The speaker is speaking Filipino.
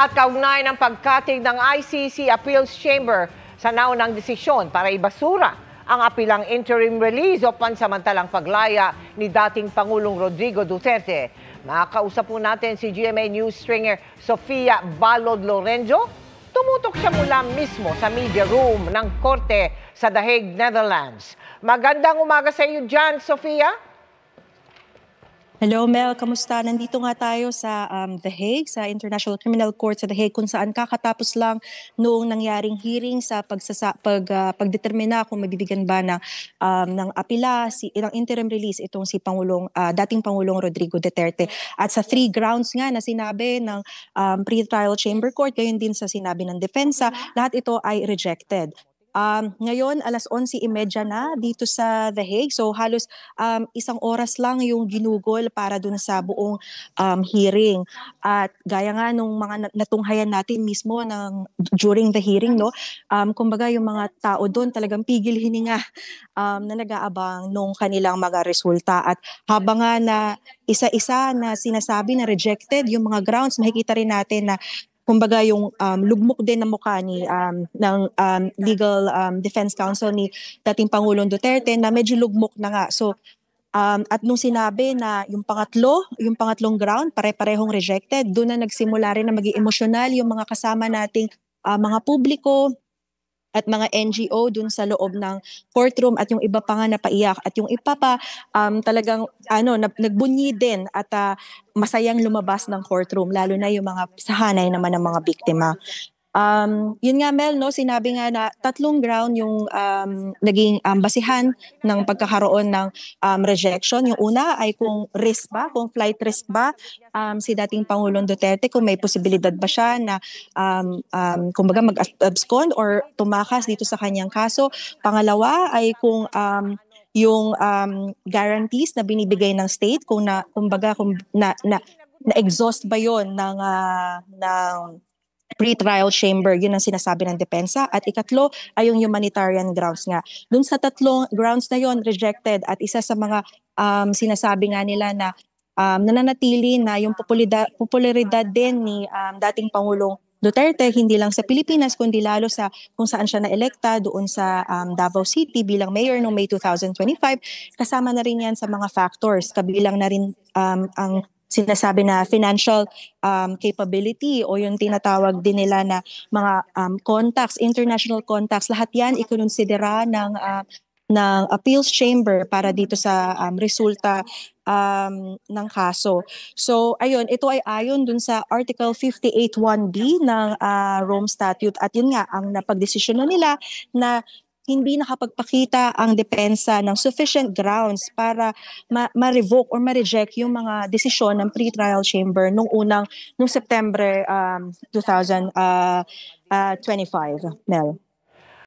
At kaugnay ng pagkatig ng ICC Appeals Chamber sa naunang desisyon para ibasura ang apilang interim release o pansamantalang paglaya ni dating Pangulong Rodrigo Duterte. Makakausap po natin si GMA News stringer Sofia Balod Lorenzo. Tumutok siya mula mismo sa media room ng Korte sa The Hague, Netherlands. Magandang umaga sa iyo dyan, Sofia. Hello Mel, kamusta? Nandito nga tayo sa The Hague, sa International Criminal Court sa The Hague, kung saan kakatapos lang noong nangyaring hearing sa pagdetermina kung mabibigyan ba ng apila ng interim release itong si dating Pangulong Rodrigo Duterte. At sa 3 grounds nga na sinabi ng pre-trial chamber court, gayon din sa sinabi ng depensa, lahat ito ay rejected. Ngayon, alas 11:30 na dito sa The Hague. So halos 1 oras lang yung ginugol para dun sa buong hearing. At gaya nga nung mga natunghayan natin mismo during the hearing, no, kumbaga yung mga tao doon talagang pigil hininga na nag-aabang nung kanilang mga resulta. At habang nga na isa-isa na sinasabi na rejected yung mga grounds, makikita rin natin na kumbaga yung lugmok din ng mukha ng Legal Defense Counsel ni dating Pangulong Duterte na medyo lugmok na nga. So at nung sinabi na yung pangatlong ground pare-parehong rejected, doon na nagsimula rin na maging emosyonal yung mga kasama nating mga publiko at mga NGO dun sa loob ng courtroom, at yung iba pa nga napaiyak, at yung iba pa talagang nagbunyi din at masayang lumabas ng courtroom, lalo na yung mga sahanay naman ng mga biktima. Yun nga Mel, no, sinabi nga na 3 ground yung naging basihan ng pagkakaroon ng rejection. Yung una ay kung flight risk ba si dating Pangulong Duterte, kung may posibilidad ba siya na kumbaga mag-abscond or tumakas dito sa kanyang kaso. Pangalawa ay kung yung guarantees na binibigay ng state, kung na-exhaust ba yon ng pre-trial chamber, yun ang sinasabi ng depensa. At ikatlo ay yung humanitarian grounds nga. Dun sa 3 grounds na yon rejected, at isa sa mga sinasabi nga nila na nananatili na yung popularidad din ni dating Pangulong Duterte, hindi lang sa Pilipinas kundi lalo sa kung saan siya naelekta doon sa Davao City bilang mayor noong May 2025. Kasama na rin yan sa mga factors, kabilang na rin ang sinasabi na financial capability o yung tinatawag din nila na mga contacts, international contacts. Lahat yan ikonsidera ng appeals chamber para dito sa resulta ng kaso. So ayun, ito ay ayon dun sa Article 58(1)(b) ng Rome Statute, at yun nga ang napagdesisyonan nila na hindi nakapagpakita ang depensa ng sufficient grounds para ma-revoke or ma-reject yung mga desisyon ng pre-trial chamber nung September 2025, Mel.